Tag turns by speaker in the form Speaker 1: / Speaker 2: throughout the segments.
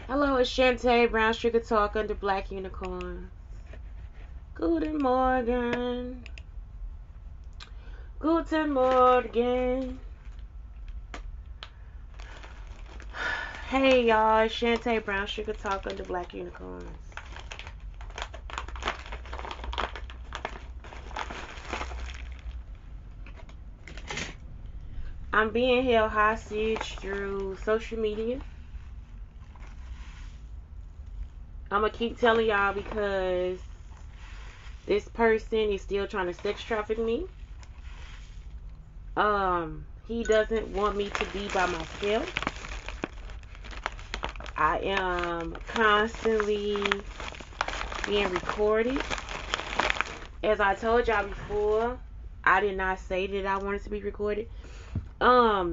Speaker 1: Hello, it's Shantae, Brown Sugar Talk under Black Unicorn. Guten Morgen. Guten Morgen. Hey, y'all, it's Shantae, Brown Sugar Talk under Black Unicorns. I'm being held hostage through social media. I'm gonna keep telling y'all because this person is still trying to sex traffic me. He doesn't want me to be by myself. I am constantly being recorded. As I told y'all before, I did not say that I wanted to be recorded. Let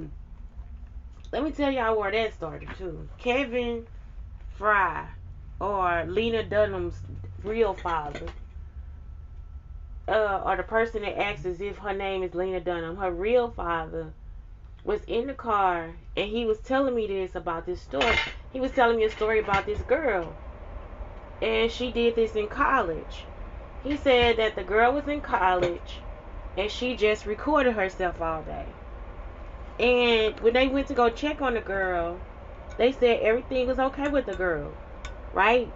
Speaker 1: me tell y'all where that started too. Kevin Fry, or Lena Dunham's real father, or the person that acts as if her name is Lena Dunham, her real father was in the car and he was telling me this about this story. He was telling me a story about this girl, and she did this in college. He said that the girl was in college and she just recorded herself all day. And when they went to go check on the girl, they said everything was okay with the girl, right?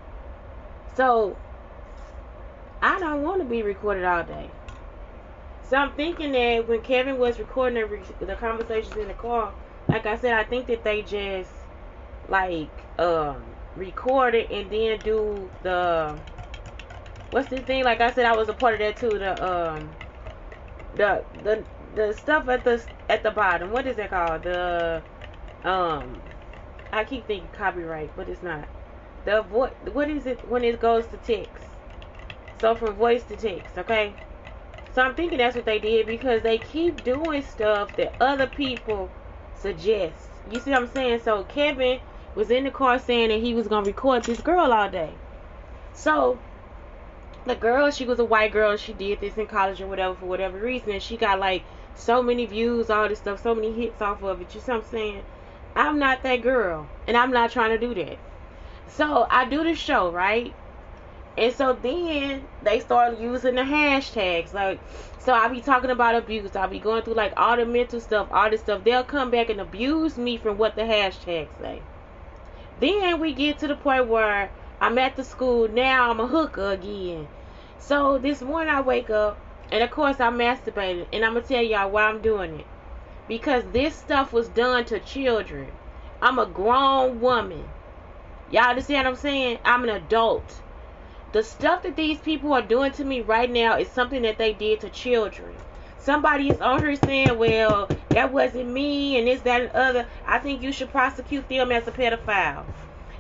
Speaker 1: So I don't want to be recorded all day. So I'm thinking that when Kevin was recording the conversations in the car, like I said, I think that they just like record it and then do the, what's the thing? Like I said, I was a part of that too. The stuff at the bottom. What is that called? I keep thinking copyright, but it's not. What is it when it goes to text? So from voice to text, okay? So I'm thinking that's what they did because they keep doing stuff that other people suggest. You see what I'm saying? So Kevin was in the car saying that he was gonna record this girl all day. So the girl, she was a white girl, she did this in college or whatever for whatever reason, and she got like so many views, all this stuff, so many hits off of it. You see what I'm saying? I'm not that girl, and I'm not trying to do that. So I do this show, right? And so then they start using the hashtags. Like, so I be talking about abuse. I be going through like all the mental stuff, all this stuff. They'll come back and abuse me from what the hashtags say. Then we get to the point where I'm at the school. Now I'm a hooker again. So this morning I wake up, and of course I masturbated. And I'm going to tell y'all why I'm doing it. Because this stuff was done to children. I'm a grown woman. Y'all understand what I'm saying? I'm an adult. The stuff that these people are doing to me right now is something that they did to children. Somebody is on here saying, well, that wasn't me and this, that, and other. I think you should prosecute them as a pedophile.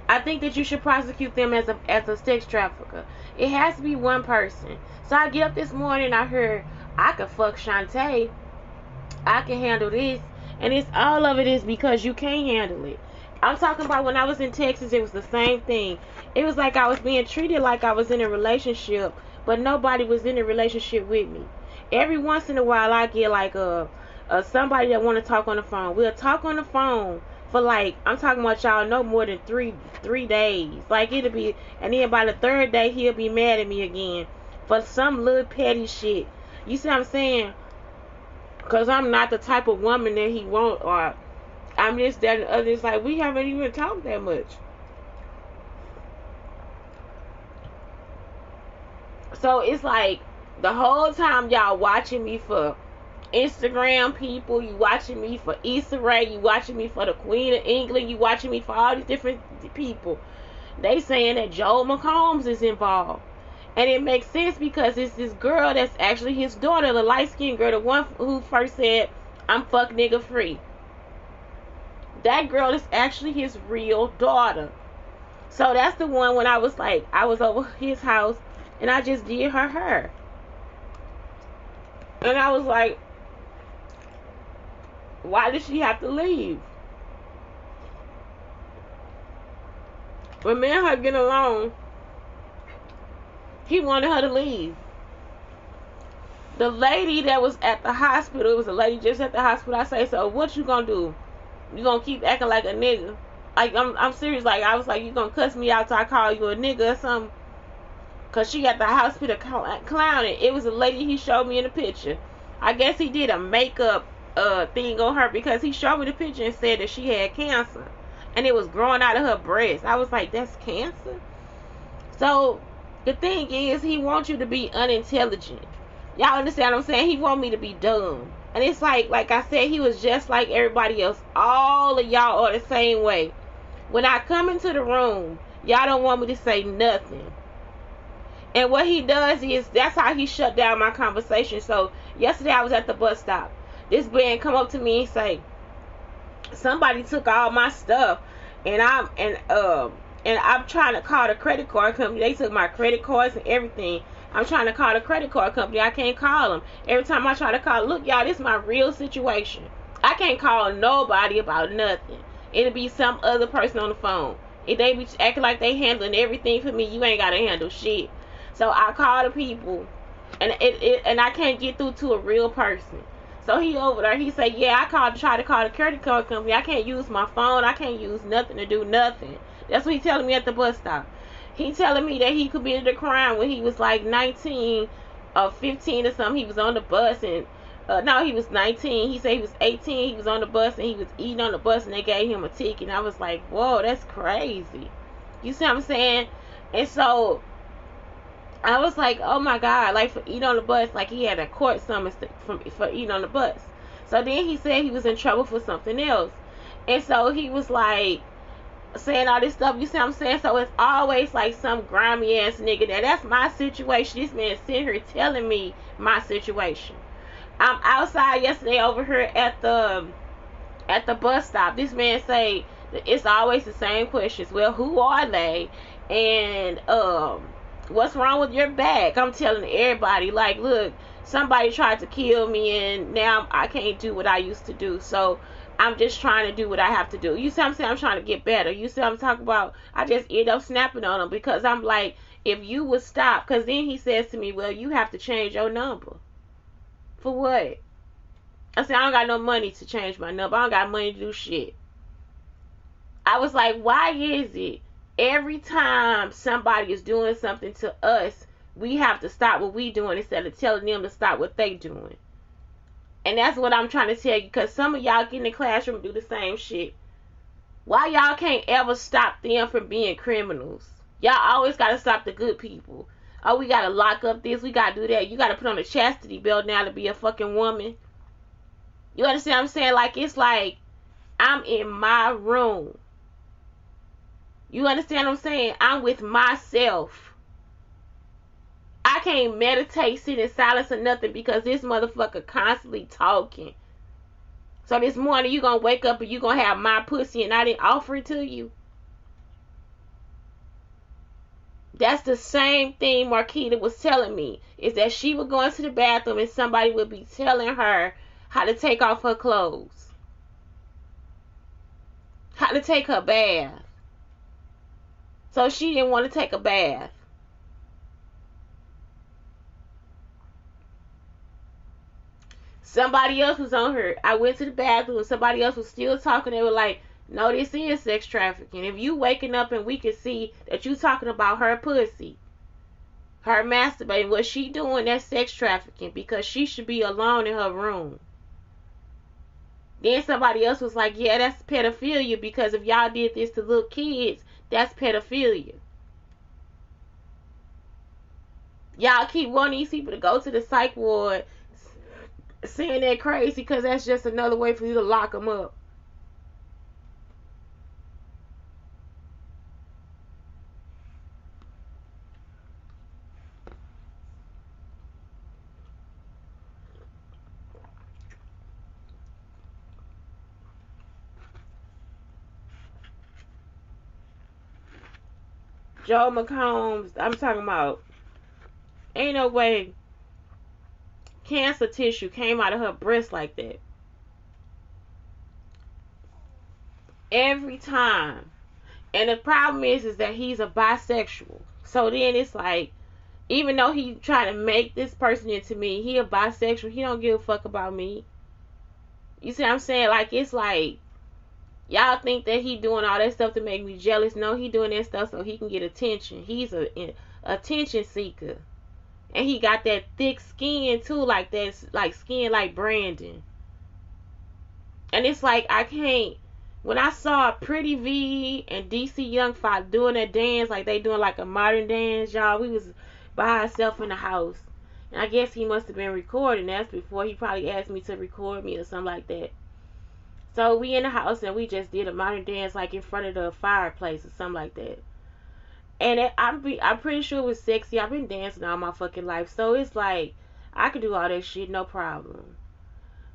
Speaker 1: I think that you should prosecute them as a sex trafficker. It has to be one person. So I get up this morning, I heard, I could fuck Shantae. I can handle this. And it's all of it is because you can't handle it. I'm talking about when I was in Texas, it was the same thing. It was like I was being treated like I was in a relationship, but nobody was in a relationship with me. Every once in a while, I get like somebody that want to talk on the phone. We'll talk on the phone for like, I'm talking about y'all, no more than three days. Like it'll be, and then by the third day, he'll be mad at me again for some little petty shit. You see what I'm saying? Because I'm not the type of woman that he want, or I'm this, that, and other. It's like we haven't even talked that much. So it's like the whole time y'all watching me for Instagram people, you watching me for Issa Rae, you watching me for the Queen of England, you watching me for all these different people. They saying that Joel McCombs is involved. And it makes sense because it's this girl that's actually his daughter, the light-skinned girl, the one who first said, I'm fuck nigga free. That girl is actually his real daughter. So that's the one when I was like, I was over his house and I just did her hair. And I was like, why did she have to leave? When me and her get along, he wanted her to leave. The lady that was at the hospital, it was a lady just at the hospital. I say, so what you gonna do? You gonna keep acting like a nigga? Like, I'm serious. Like, I was like, you gonna cuss me out till I call you a nigga or something? Cause she got the hospital clowning. It was a lady he showed me in the picture. I guess he did a makeup thing on her because he showed me the picture and said that she had cancer. And it was growing out of her breast. I was like, that's cancer? So, the thing is, he wants you to be unintelligent. Y'all understand what I'm saying? He want me to be dumb. And it's like I said, he was just like everybody else. All of y'all are the same way. When I come into the room, y'all don't want me to say nothing. And what he does is, that's how he shut down my conversation. So, yesterday I was at the bus stop. This man come up to me and say, somebody took all my stuff. And I'm trying to call the credit card company. They took my credit cards and everything. I'm trying to call the credit card company. I can't call them. Every time I try to call, look, y'all, this is my real situation. I can't call nobody about nothing. It'll be some other person on the phone. If they be acting like they handling everything for me, you ain't got to handle shit. So I call the people, and I can't get through to a real person. So he over there, he say, yeah, I try to call the credit card company. I can't use my phone. I can't use nothing to do nothing. That's what he telling me at the bus stop. He telling me that he committed a crime when he was like 19 or 15 or something. He was on the bus and, no, he was 19. He said he was 18. He was on the bus and he was eating on the bus and they gave him a ticket. And I was like, whoa, that's crazy. You see what I'm saying? And so I was like, oh my God, like for eating on the bus, like he had a court summons for eating on the bus. So then he said he was in trouble for something else. And so he was like, saying all this stuff, you see what I'm saying? So it's always like some grimy ass nigga. Now that's my situation. This man sitting here telling me my situation. I'm outside yesterday over here at the bus stop. This man say it's always the same questions. Well, who are they? And what's wrong with your back? I'm telling everybody, like, look, somebody tried to kill me and now I can't do what I used to do. So I'm just trying to do what I have to do. You see what I'm saying? I'm trying to get better. You see what I'm talking about? I just end up snapping on him because I'm like, if you would stop, because then he says to me, well, you have to change your number. For what? I said, I don't got no money to change my number. I don't got money to do shit. I was like, why is it every time somebody is doing something to us, we have to stop what we doing instead of telling them to stop what they doing? And that's what I'm trying to tell you, because some of y'all get in the classroom and do the same shit. Why y'all can't ever stop them from being criminals? Y'all always got to stop the good people. Oh, we got to lock up this, we got to do that. You got to put on a chastity belt now to be a fucking woman. You understand what I'm saying? Like, it's like, I'm in my room. You understand what I'm saying? I'm with myself. I can't meditate, sit in silence or nothing because this motherfucker constantly talking. So this morning you gonna wake up and you gonna have my pussy and I didn't offer it to you. That's the same thing Marquita was telling me. Is that she would go into the bathroom and somebody would be telling her how to take off her clothes. How to take her bath. So she didn't want to take a bath. Somebody else was on her. I went to the bathroom. Somebody else was still talking. They were like, no, this is sex trafficking. If you waking up and we can see that you talking about her pussy, her masturbating, what she doing, that's sex trafficking because she should be alone in her room. Then somebody else was like, yeah, that's pedophilia because if y'all did this to little kids, that's pedophilia. Y'all keep wanting these people to go to the psych ward saying they're crazy because that's just another way for you to lock them up. Joe McCombs, I'm talking about, ain't no way cancer tissue came out of her breast like that. Every time. And the problem is that he's a bisexual. So then it's like, even though he trying to make this person into me, he a bisexual. He don't give a fuck about me. You see what I'm saying? Like, it's like, Y'all think that he doing all that stuff to make me jealous. No, he doing that stuff so he can get attention. He's a attention seeker. And he got that thick skin too, like that's like skin like Brandon. And it's like I can't. When I saw Pretty V and DC Young Fox doing that dance, like they doing like a modern dance, y'all, we was by ourselves in the house. And I guess he must have been recording. That's before he probably asked me to record me or something like that. So we in the house and we just did a modern dance like in front of the fireplace or something like that. And I'm pretty sure it was sexy. I've been dancing all my fucking life. So it's like, I could do all that shit, no problem.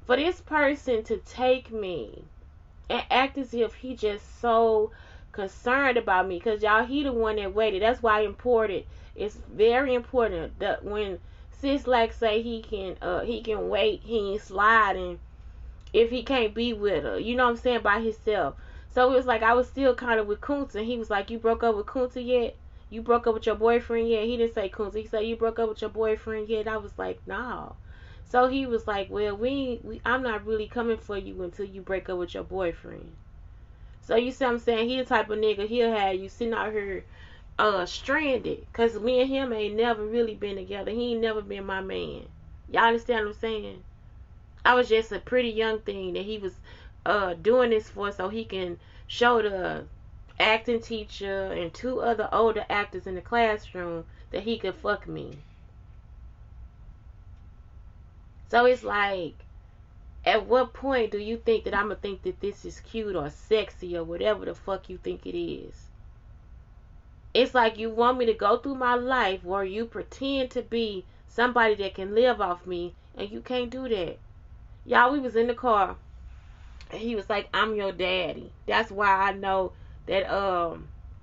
Speaker 1: For this person to take me and act as if he just so concerned about me. Because y'all, he the one that waited. That's why important. It's very important that when sis like say he can wait, he ain't sliding if he can't be with her. You know what I'm saying? By himself. So it was like I was still kind of with Kunta. And he was like, you broke up with Kunta yet? You broke up with your boyfriend yet? He didn't say Kunta. He said, you broke up with your boyfriend yet? I was like, no. So he was like, well, I'm not really coming for you until you break up with your boyfriend. So you see what I'm saying? He the type of nigga, he'll have you sitting out here stranded. Because me and him ain't never really been together. He ain't never been my man. Y'all understand what I'm saying? I was just a pretty young thing that he was doing this for so he can show the acting teacher and two other older actors in the classroom that he could fuck me. So it's like, at what point do you think that I'm going to think that this is cute or sexy or whatever the fuck you think it is? It's like you want me to go through my life where you pretend to be somebody that can live off me, and you can't do that. Y'all, we was in the car, and he was like, I'm your daddy. That's why I know that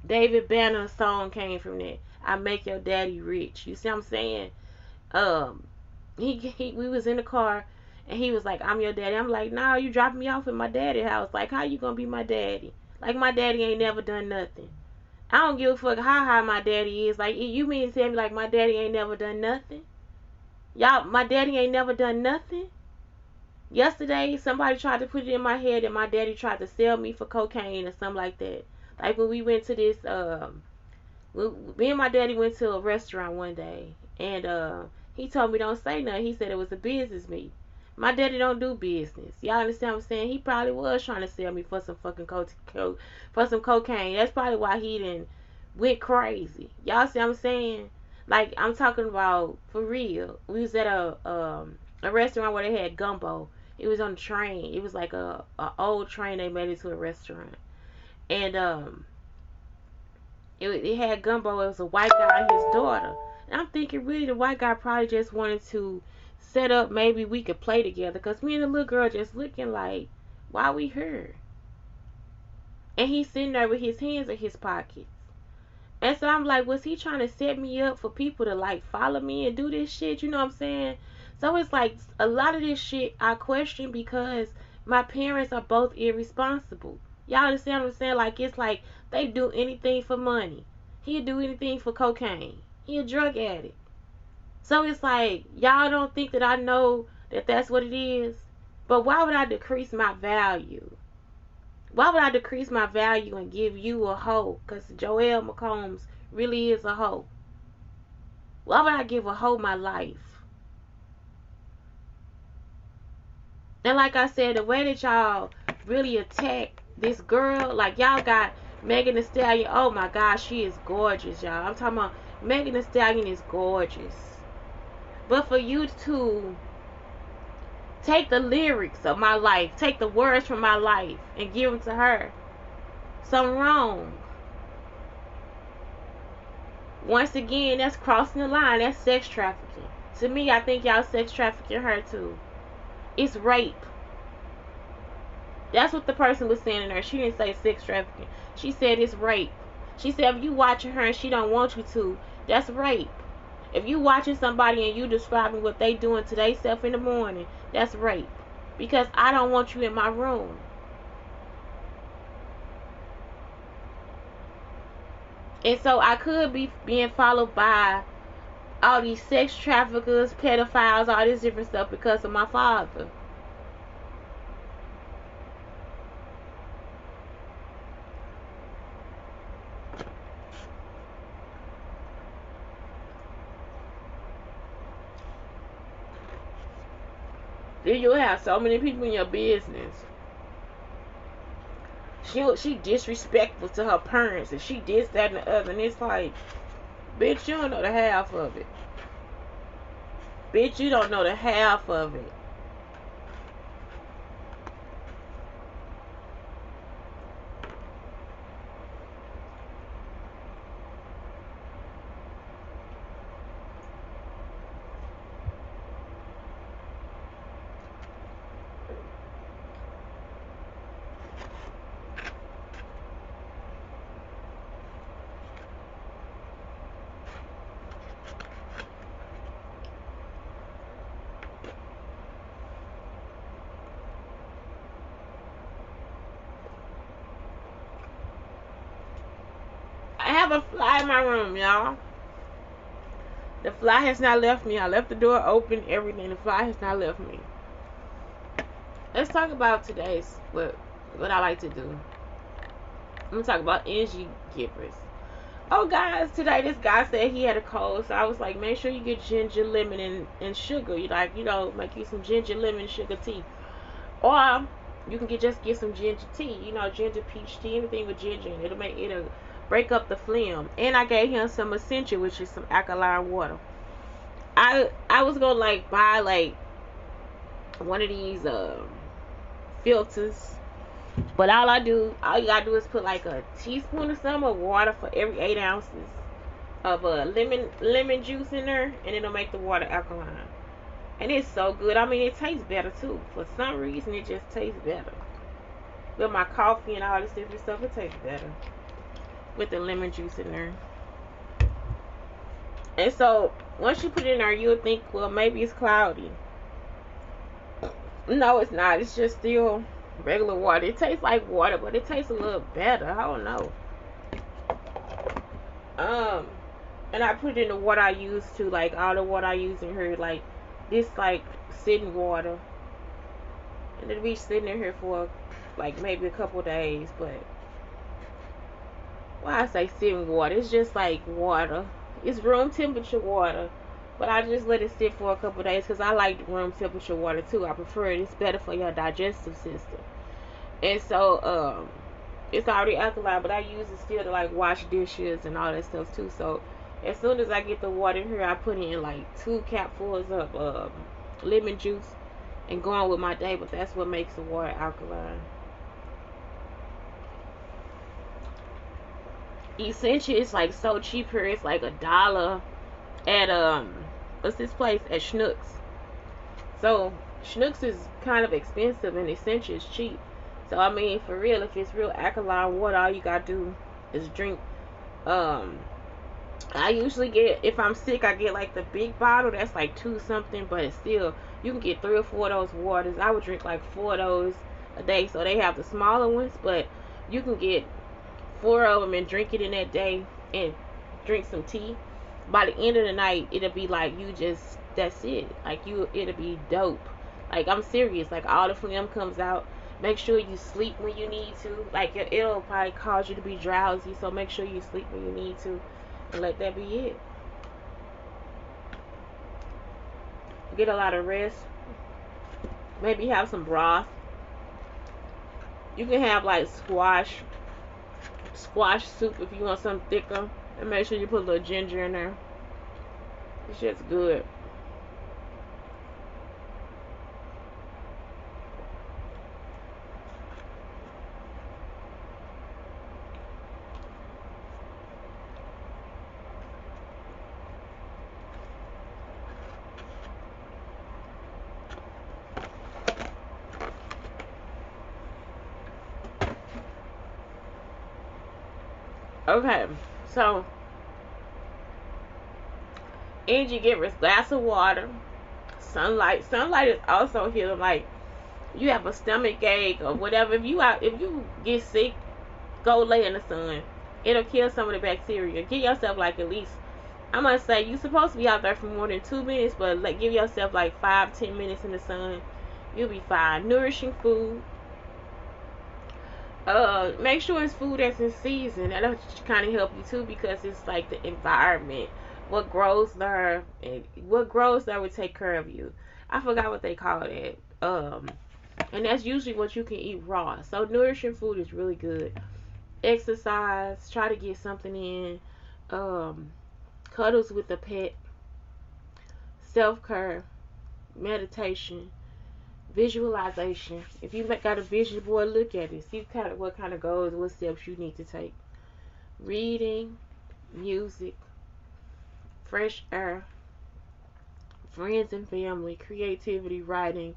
Speaker 1: David Banner's song came from that. I make your daddy rich. You see what I'm saying? We was in the car, and he was like, I'm your daddy. I'm like, nah, you dropping me off at my daddy's house. Like, how you gonna be my daddy? Like, my daddy ain't never done nothing. I don't give a fuck how high my daddy is. Like, you mean to tell me like my daddy ain't never done nothing? Y'all, my daddy ain't never done nothing? Yesterday, somebody tried to put it in my head that my daddy tried to sell me for cocaine or something like that. Like when we went to this, me and my daddy went to a restaurant one day, and he told me don't say nothing. He said it was a business meeting. My daddy don't do business. Y'all understand what I'm saying? He probably was trying to sell me for some fucking for some cocaine. That's probably why he didn't went crazy. Y'all see what I'm saying? Like, I'm talking about for real. We was at a restaurant where they had gumbo. It was on a train. It was like a old train they made into a restaurant. And it had gumbo. It was a white guy and his daughter. And I'm thinking really the white guy probably just wanted to set up maybe we could play together. Because me and the little girl just looking like, why we here? And he's sitting there with his hands in his pockets. And so I'm like, was he trying to set me up for people to like follow me and do this shit? You know what I'm saying? So it's like a lot of this shit I question because my parents are both irresponsible. Y'all understand what I'm saying? Like, it's like they do anything for money. He'll do anything for cocaine. He a drug addict. So it's like, y'all don't think that I know that that's what it is? But why would I decrease my value? Why would I decrease my value and give you a hoe? Because Joelle McCombs really is a hoe. Why would I give a hoe my life? And like I said, the way that y'all really attack this girl, like y'all got Megan Thee Stallion. Oh my gosh, she is gorgeous, y'all. I'm talking about Megan Thee Stallion is gorgeous. But for you to take the lyrics of my life, take the words from my life, and give them to her, something wrong. Once again, that's crossing the line. That's sex trafficking. To me, I think y'all sex trafficking her too. It's rape. That's what the person was saying in her. She didn't say sex trafficking. She said it's rape. She said if you watching her and she don't want you to, that's rape. If you watching somebody and you describing what they doing to themselves in the morning, that's rape. Because I don't want you in my room. And so I could be being followed by all these sex traffickers, pedophiles, all this different stuff because of my father. Then you'll have so many people in your business. She disrespectful to her parents, and she this, that, and the other. And it's like, bitch, you don't know the half of it. Bitch, you don't know the half of it. I have a fly in my room, y'all. The fly has not left me. I left the door open, everything. The fly has not left me. Let's talk about today's what I like to do. I'm gonna talk about energy givers. Oh, guys, today this guy said he had a cold, so I was like, make sure you get ginger, lemon, and sugar. You like, make you some ginger, lemon, sugar tea, or you can just get some ginger tea. Ginger peach tea, anything with ginger, and it'll break up the phlegm. And I gave him some essential, which is some alkaline water. I was gonna buy one of these filters, but all you gotta do is put a teaspoon or something of water for every 8 ounces of lemon juice in there, and it'll make the water alkaline. And it's so good. I mean, it tastes better too. For some reason, it just tastes better. With my coffee and all this different stuff, it tastes better with the lemon juice in there. And so once you put it in there, you'll think, well, maybe it's cloudy. No, it's not. It's just still regular water. It tastes like water, but it tastes a little better. I don't know. And I put it in the water I use too, all the water I use in here, this sitting water. And it'll be sitting in here for maybe a couple days, but why I say sitting water, it's just like water. It's room temperature water, but I just let it sit for a couple days because I like room temperature water too. I prefer it. It's better for your digestive system. And so it's already alkaline, but I use it still to wash dishes and all that stuff too. So as soon as I get the water in here, I put in 2 capfuls of lemon juice and go on with my day. But that's what makes the water alkaline. Essential is so cheap here. It's $1 at what's this place at Schnucks. So Schnucks is kind of expensive and Essential is cheap. So I mean, for real, if it's real alkaline water, all you gotta do is drink. I usually get, if I'm sick, I get the big bottle. That's 2 something, but it's still, you can get 3 or 4 of those waters. I would drink 4 of those a day. So they have the smaller ones, but you can get 4 of them and drink it in that day and drink some tea. By the end of the night, it'll be that's it. It'll be dope. I'm serious. All the phlegm comes out. Make sure you sleep when you need to. It'll probably cause you to be drowsy, so make sure you sleep when you need to, and let that be it. Get a lot of rest. Maybe have some broth. You can have squash soup if you want something thicker, and make sure you put a little ginger in there. It's just good. Okay, so energy givers, glass of water, sunlight. Sunlight is also healing. You have a stomach ache or whatever. If you get sick, go lay in the sun. It'll kill some of the bacteria. Give yourself at least, I'm gonna say, you're supposed to be out there for more than 2 minutes, but give yourself 5-10 minutes in the sun. You'll be fine. Nourishing food. Make sure it's food that's in season. That'll kind of help you too, because it's the environment. What grows there will take care of you. I forgot what they call it. Um, and that's usually what you can eat raw. So nourishing food is really good. Exercise, try to get something in. Um, Cuddles with a pet, self care, meditation, visualization. If you got a vision board, look at it. See kind of what kind of goals, what steps you need to take. Reading, music, fresh air, friends and family, creativity, writing,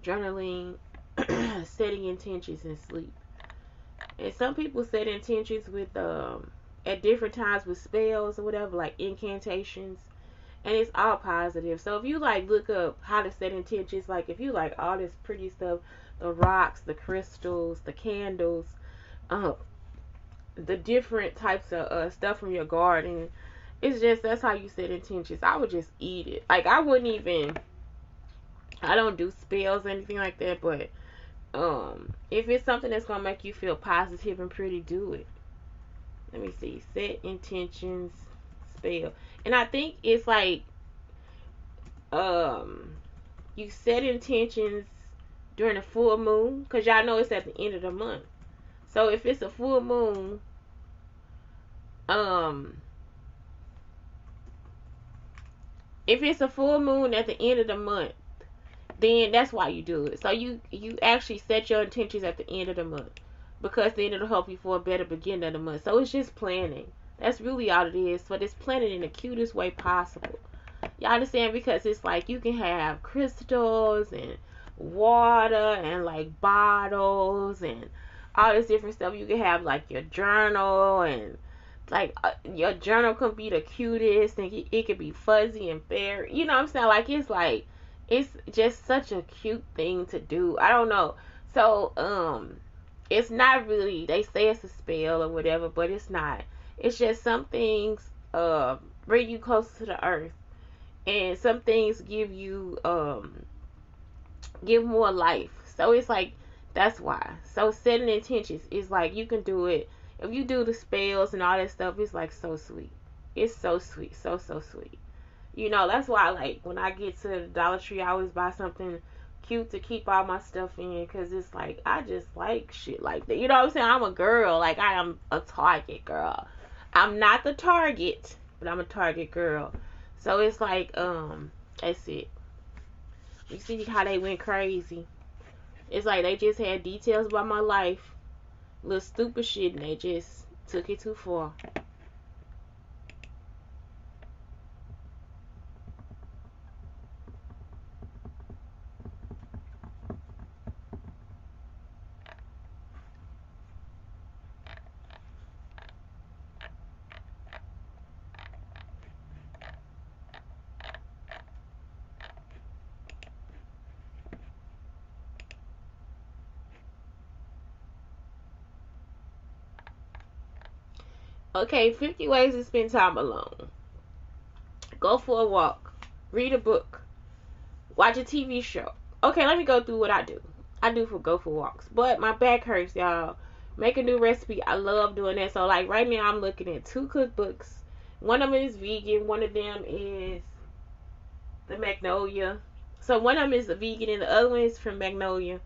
Speaker 1: journaling, setting intentions, and sleep. And some people set intentions with at different times with spells or whatever, like incantations, and it's all positive. So if you like look up how to set intentions, like if you like all this pretty stuff, the rocks, the crystals, the candles, uh, the different types of stuff from your garden, it's just that's how you set intentions. I would just eat it. Like I wouldn't even. I don't do spells or anything like that, but if it's something that's gonna make you feel positive and pretty, do it. Let me see. Set intentions, spell, and I think it's like um you set intentions during a full moon, because y'all know it's at the end of the month. So if it's a full moon, um if it's a full moon at the end of the month, then that's why you do it. So you actually set your intentions at the end of the month, because then it'll help you for a better beginning of the month. So it's just planning. That's really all it is. But it's planning in the cutest way possible. Y'all understand? Because it's like you can have crystals and water and like bottles and all this different stuff. You can have like your journal, and like your journal could be the cutest, and it could be fuzzy and fairy. You know what I'm saying? It's just such a cute thing to do. I don't know. So it's not really, they say it's a spell or whatever, but it's not. It's just some things bring you closer to the earth, and some things give you give more life. So it's like that's why. So setting intentions is like you can do it. If you do the spells and all that stuff, it's like so sweet. It's so sweet, so sweet. You know, that's why like when I get to the Dollar Tree, I always buy something cute to keep all my stuff in, because it's like I just like shit like that. You know what I'm saying? I'm a girl. Like I am a Target girl. I'm not the Target, but I'm a Target girl. So it's like that's it. You see how they went crazy? It's like they just had details about my life, little stupid shit, and they just took it too far. Okay, 50 ways to spend time alone. Go for a walk. Read a book. Watch a TV show. Okay, let me go through what I do. I do for go for walks. But my back hurts, y'all. Make a new recipe. I love doing that. So, like, right now I'm looking at 2 cookbooks. One of them is vegan. One of them is the Magnolia. So, one of them is the vegan and the other one is from Magnolia.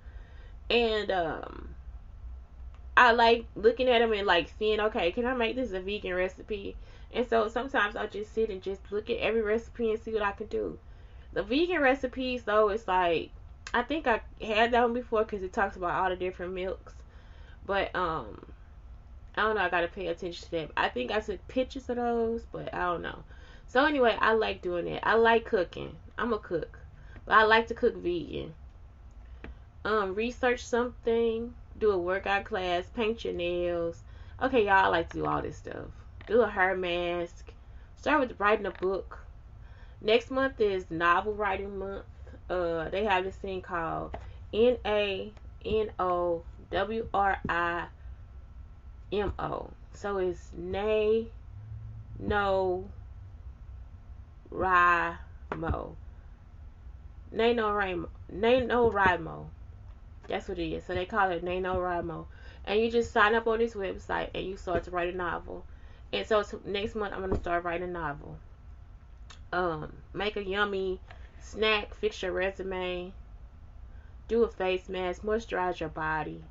Speaker 1: And, I like looking at them and like seeing, okay, can I make this a vegan recipe? And so sometimes I'll just sit and just look at every recipe and see what I can do. The vegan recipes, though, it's like, I think I had that one before because it talks about all the different milks. But, I don't know, I gotta pay attention to that. I think I took pictures of those, but I don't know. So anyway, I like doing that. I like cooking. I'm a cook. But I like to cook vegan. Research something, do a workout class, paint your nails. Okay, y'all, I like to do all this stuff. Do a hair mask. Start with writing a book. Next month is novel writing month. They have this thing called NaNoWriMo. So it's NaNoWriMo. NaNoWriMo. That's what it is. So they call it NaNoWriMo. And you just sign up on this website and you start to write a novel. And so next month I'm going to start writing a novel. Make a yummy snack, fix your resume, do a face mask, moisturize your body,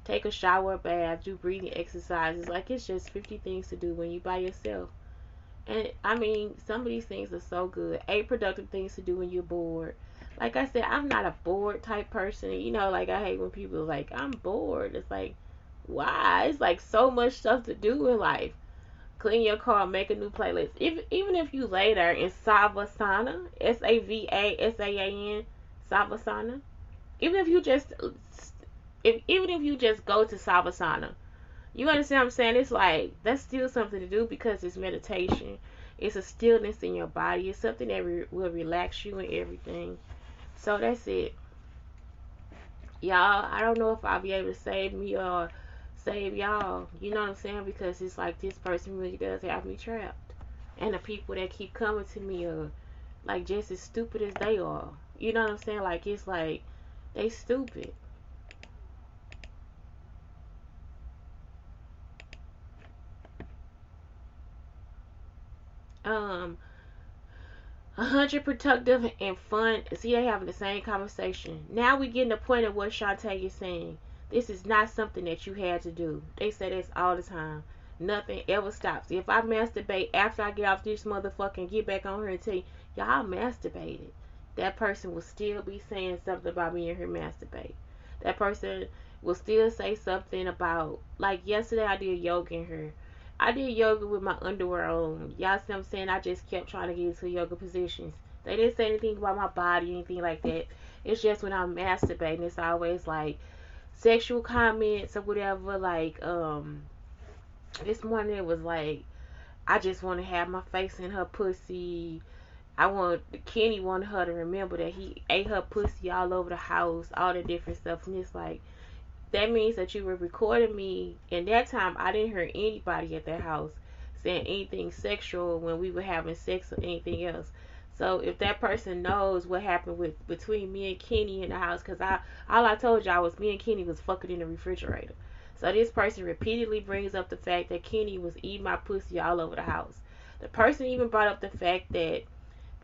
Speaker 1: take a shower, bath, do breathing exercises. Like, it's just 50 things to do when you by yourself. And I mean, some of these things are so good. 8 productive things to do when you're bored. Like I said, I'm not a bored type person. You know, like, I hate when people are like, I'm bored. It's like, why? It's like so much stuff to do in life. Clean your car, make a new playlist. Even if you lay there in Savasana, Savasan, Savasana. Even if you just, even if you just go to Savasana, you understand what I'm saying? It's like, that's still something to do because it's meditation. It's a stillness in your body. It's something that will relax you and everything. So that's it. Y'all, I don't know if I'll be able to save me or save y'all. You know what I'm saying? Because it's like, this person really does have me trapped. And the people that keep coming to me are like just as stupid as they are. You know what I'm saying? Like, it's like, they stupid. Um, 100 productive and fun. See, they having the same conversation. Now we getting the point of what Shantae is saying. This is not something that you had to do. They say this all the time. Nothing ever stops. If I masturbate after I get off this motherfucker and get back on here and tell you, y'all masturbated, that person will still be saying something about me and her masturbate. That person will still say something about, like yesterday I did yoga in her. I did yoga with my underwear on. Y'all see what I'm saying? I just kept trying to get into yoga positions. They didn't say anything about my body, anything like that. It's just when I'm masturbating, it's always like sexual comments or whatever. Like, this morning it was like, I just want to have my face in her pussy. Kenny wanted her to remember that he ate her pussy all over the house, all the different stuff. And it's like, that means that you were recording me. And that time, I didn't hear anybody at that house saying anything sexual when we were having sex or anything else. So if that person knows what happened between me and Kenny in the house, because all I told y'all was me and Kenny was fucking in the refrigerator. So this person repeatedly brings up the fact that Kenny was eating my pussy all over the house. The person even brought up the fact that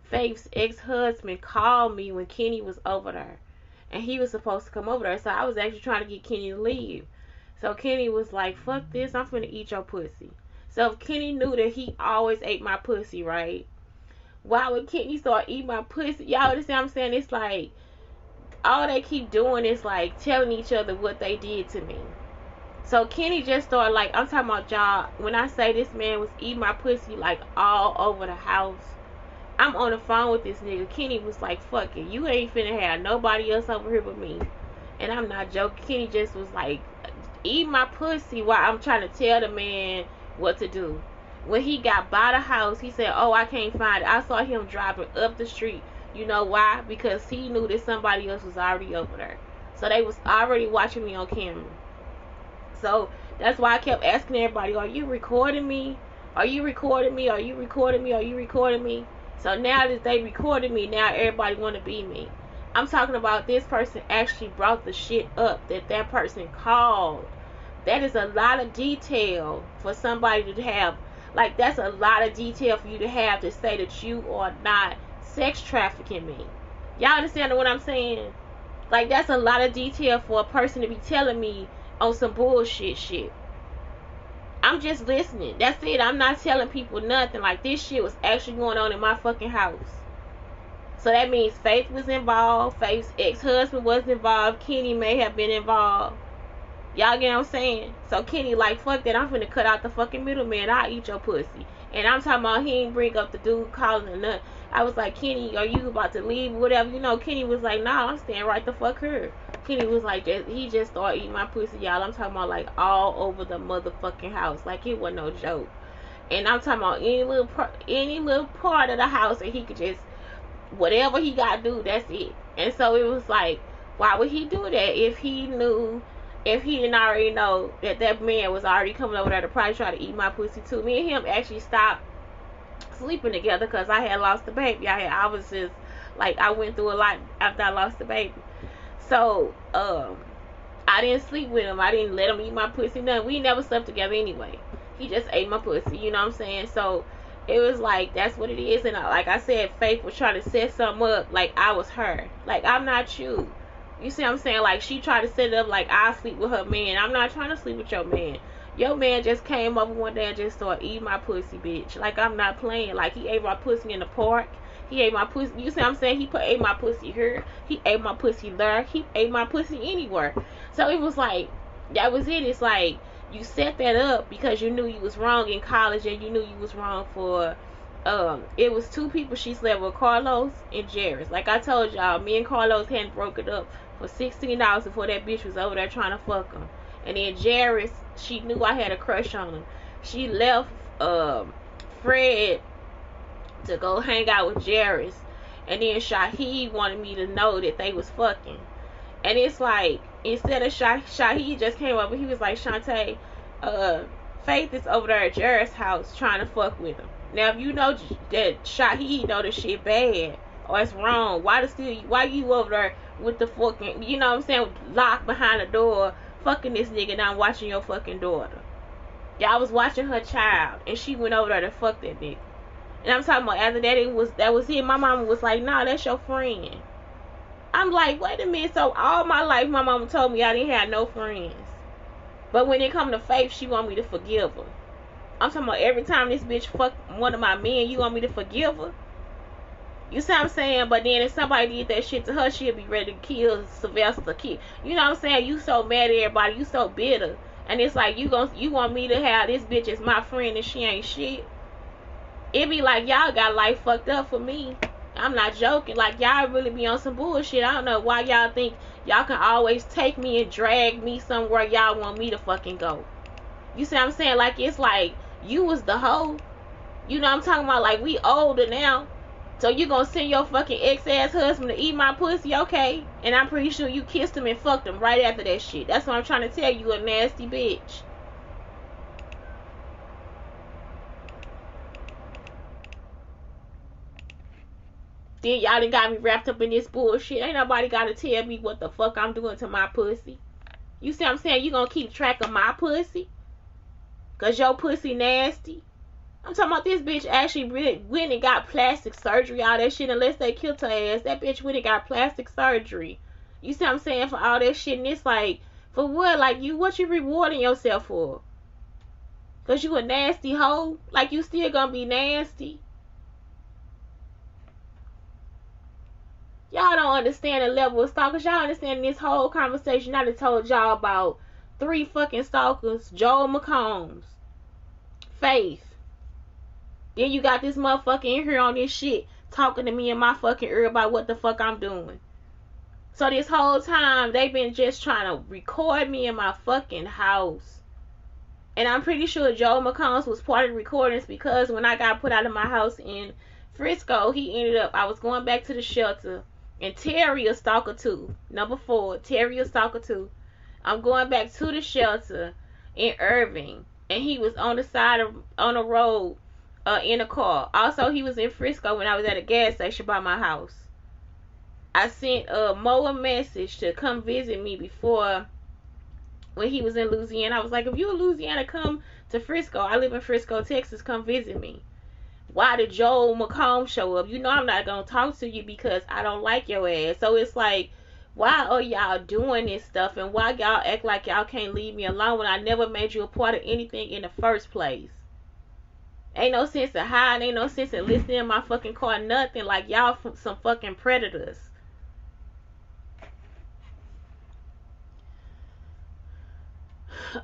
Speaker 1: Faith's ex-husband called me when Kenny was over there. And he was supposed to come over there. So I was actually trying to get Kenny to leave. So Kenny was like, fuck this, I'm finna eat your pussy. So if Kenny knew that he always ate my pussy, right? Why would Kenny start eating my pussy? Y'all understand what I'm saying? It's like, all they keep doing is like telling each other what they did to me. So Kenny just started, like, I'm talking about, y'all, when I say this man was eating my pussy like all over the house, I'm on the phone with this nigga. Kenny was like, fuck it, you ain't finna have nobody else over here but me. And I'm not joking. Kenny just was like, eat my pussy while I'm trying to tell the man what to do. When he got by the house, he said, oh, I can't find it. I saw him driving up the street. You know why? Because he knew that somebody else was already over there. So they was already watching me on camera. So that's why I kept asking everybody, are you recording me? Are you recording me? Are you recording me? Are you recording me? So now that they recorded me, now everybody want to be me. I'm talking about this person actually brought the shit up that person called. That is a lot of detail for somebody to have. Like, that's a lot of detail for you to have to say that you are not sex trafficking me. Y'all understand what I'm saying? Like, that's a lot of detail for a person to be telling me on some bullshit shit. I'm just listening. That's it. I'm not telling people nothing. Like, this shit was actually going on in my fucking house. So that means Faith was involved. Faith's ex-husband was involved. Kenny may have been involved. Y'all get what I'm saying? So Kenny like, fuck that. I'm finna cut out the fucking middleman. I'll eat your pussy. And I'm talking about he ain't bring up the dude calling or nothing. I was like, Kenny, are you about to leave? Whatever. You know, Kenny was like, nah, I'm staying right the fuck here. Kenny was like, he just started eating my pussy, y'all. I'm talking about like all over the motherfucking house. Like, it wasn't no joke. And I'm talking about any little part of the house that he could just, whatever he got to do, that's it. And so it was like, why would he do that if he didn't already know that man was already coming over there to probably try to eat my pussy too? Me and him actually stopped sleeping together because I had lost the baby. I was just, like, I went through a lot after I lost the baby. So, I didn't sleep with him. I didn't let him eat my pussy, nothing. We never slept together anyway. He just ate my pussy, you know what I'm saying? So, it was like, that's what it is. And like I said, Faith was trying to set something up like I was her. Like, I'm not you. You see what I'm saying? Like, she tried to set it up like I sleep with her man. I'm not trying to sleep with your man. Your man just came over one day and just started eating my pussy, bitch. Like, I'm not playing. Like, he ate my pussy in the park. He ate my pussy. You see what I'm saying? He ate my pussy here. He ate my pussy there. He ate my pussy anywhere. So it was like, that was it. It's like, you set that up because you knew you was wrong in college and you knew you was wrong for it was two people she slept with, Carlos and Jairus. Like I told y'all, me and Carlos hadn't broken up for $16 before that bitch was over there trying to fuck him. And then Jairus, she knew I had a crush on him. She left Fred to go hang out with Jairus. And then Shaheed wanted me to know that they was fucking. And it's like, instead of Shaheed just came up and he was like, Shantae, Faith is over there at Jairus' house trying to fuck with him. Now, if you know that Shaheed know the shit bad or it's wrong, why you over there with the fucking, you know what I'm saying, locked behind the door, fucking this nigga, and I'm watching your fucking daughter. Y'all was watching her child, and she went over there to fuck that nigga. And I'm talking about after that was it. My mama was like, nah, that's your friend. I'm like, wait a minute. So all my life, my mama told me I didn't have no friends. But when it come to Faith, she want me to forgive her. I'm talking about every time this bitch fuck one of my men, you want me to forgive her? You see what I'm saying? But then if somebody did that shit to her, she'll be ready to kill Sylvester. You know what I'm saying? You so mad at everybody. You so bitter. And it's like, you want me to have this bitch as my friend and she ain't shit? It be like, y'all got life fucked up for me. I'm not joking. Like, y'all really be on some bullshit. I don't know why y'all think y'all can always take me and drag me somewhere y'all want me to fucking go. You see what I'm saying? Like, it's like, you was the hoe. You know what I'm talking about? Like, we older now. So you gonna send your fucking ex-ass husband to eat my pussy? Okay. And I'm pretty sure you kissed him and fucked him right after that shit. That's what I'm trying to tell you, a nasty bitch. Then y'all done got me wrapped up in this bullshit. Ain't nobody gotta tell me what the fuck I'm doing to my pussy. You see what I'm saying? You gonna keep track of my pussy? Cause your pussy nasty? I'm talking about this bitch actually went and got plastic surgery, all that shit, unless they killed her ass. That bitch went and got plastic surgery. You see what I'm saying? For all that shit, and it's like, for what? Like, what you rewarding yourself for? Cause you a nasty hoe? Like, you still gonna be nasty? Y'all don't understand the level of stalkers. Y'all understand this whole conversation. I done told y'all about 3 fucking stalkers. Joel McCombs. Faith. Then you got this motherfucker in here on this shit talking to me in my fucking ear about what the fuck I'm doing. So this whole time, they've been just trying to record me in my fucking house. And I'm pretty sure Joel McCombs was part of the recordings because when I got put out of my house in Frisco, I was going back to the shelter. And Terry a stalker too. Number 4, Terry a stalker too. I'm going back to the shelter in Irving. And he was on the road in a car. Also, he was in Frisco when I was at a gas station by my house. I sent Mo a message to come visit me before when he was in Louisiana. I was like, if you in Louisiana, come to Frisco. I live in Frisco, Texas. Come visit me. Why did Joel McComb show up? You know I'm not going to talk to you because I don't like your ass. So it's like, why are y'all doing this stuff? And why y'all act like y'all can't leave me alone when I never made you a part of anything in the first place? Ain't no sense in hiding. Ain't no sense in listening in my fucking car. Nothing. Like, y'all some fucking predators.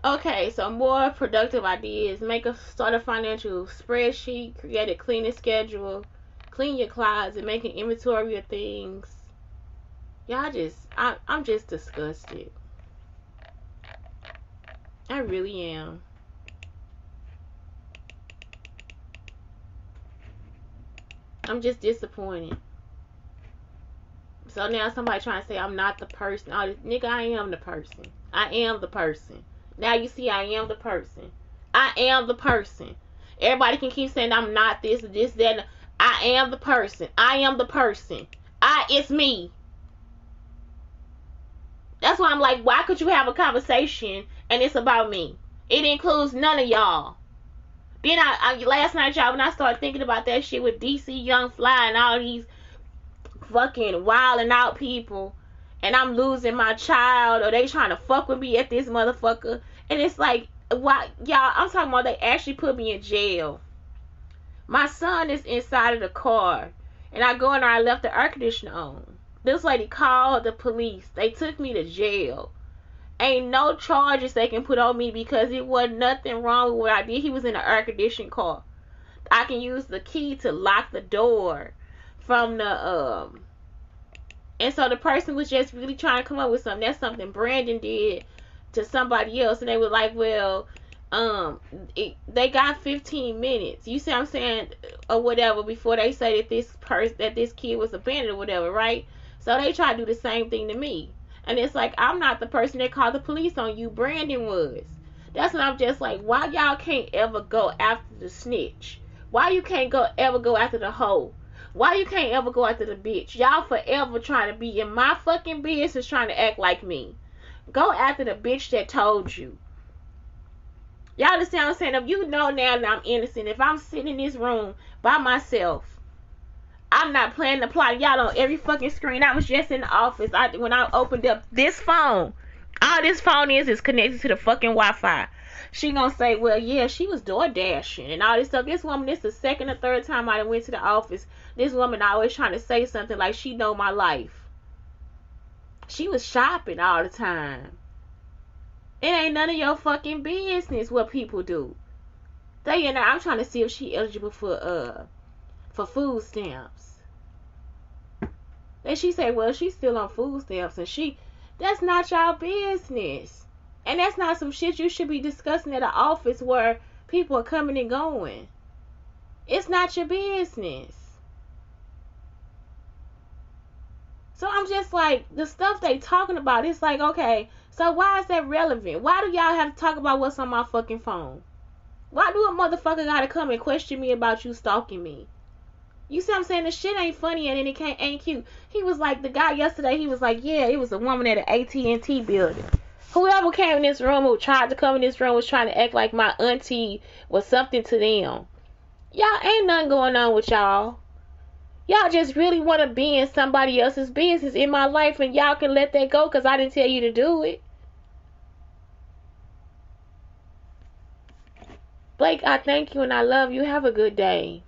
Speaker 1: Okay, so more productive ideas. Start a financial spreadsheet. Create a cleaning schedule. Clean your closet. Make an inventory of things. Y'all I'm just disgusted. I really am. I'm just disappointed. So now somebody trying to say I'm not the person. Oh, nigga, I am the person. I am the person. Now you see I am the person. I am the person. Everybody can keep saying I'm not this, that. I am the person. I am the person. It's me. That's why I'm like, why could you have a conversation and it's about me? It includes none of y'all. Then last night, y'all, when I started thinking about that shit with DC Young Fly and all these fucking wilding out people, and I'm losing my child, or they trying to fuck with me at this motherfucker. And it's like, why, y'all, I'm talking about they actually put me in jail. My son is inside of the car, and I go in there, I left the air conditioner on. This lady called the police. They took me to jail. Ain't no charges they can put on me because it wasn't nothing wrong with what I did. He was in an air conditioned car. I can use the key to lock the door from the and so the person was just really trying to come up with something. That's something Brandon did to somebody else, and they were like, well, they got 15 minutes. You see what I'm saying, or whatever, before they say that this kid was abandoned or whatever, right? So they try to do the same thing to me, and it's like, I'm not the person that called the police on you. Brandon was. That's when I'm just like, why y'all can't ever go after the snitch? Why you can't ever go after the hoe? Why you can't ever go after the bitch? Y'all forever trying to be in my fucking business, trying to act like me. Go after the bitch that told you. Y'all understand what I'm saying? If you know now that I'm innocent, if I'm sitting in this room by myself, I'm not planning to plot. Y'all on every fucking screen. I was just in the office. When I opened up this phone, all this phone is connected to the fucking Wi-Fi. She gonna say, well, yeah, she was door dashing and all this stuff. This woman, this is the second or third time I went to the office. This woman always trying to say something like she know my life. She was shopping all the time. It ain't none of your fucking business what people do. They in there, I'm trying to see if she eligible for food stamps. And she say, well, she's still on food stamps, and that's not y'all business. And that's not some shit you should be discussing at an office where people are coming and going. It's not your business. So I'm just like, the stuff they talking about, it's like, okay, so why is that relevant? Why do y'all have to talk about what's on my fucking phone? Why do a motherfucker gotta come and question me about you stalking me? You see what I'm saying? The shit ain't funny and it ain't cute. He was like, the guy yesterday, he was like, yeah, it was a woman at an AT&T building. Whoever came in this room, who tried to come in this room, was trying to act like my auntie was something to them. Y'all ain't nothing going on with y'all. Y'all just really want to be in somebody else's business in my life, and y'all can let that go because I didn't tell you to do it. Blake, I thank you and I love you. Have a good day.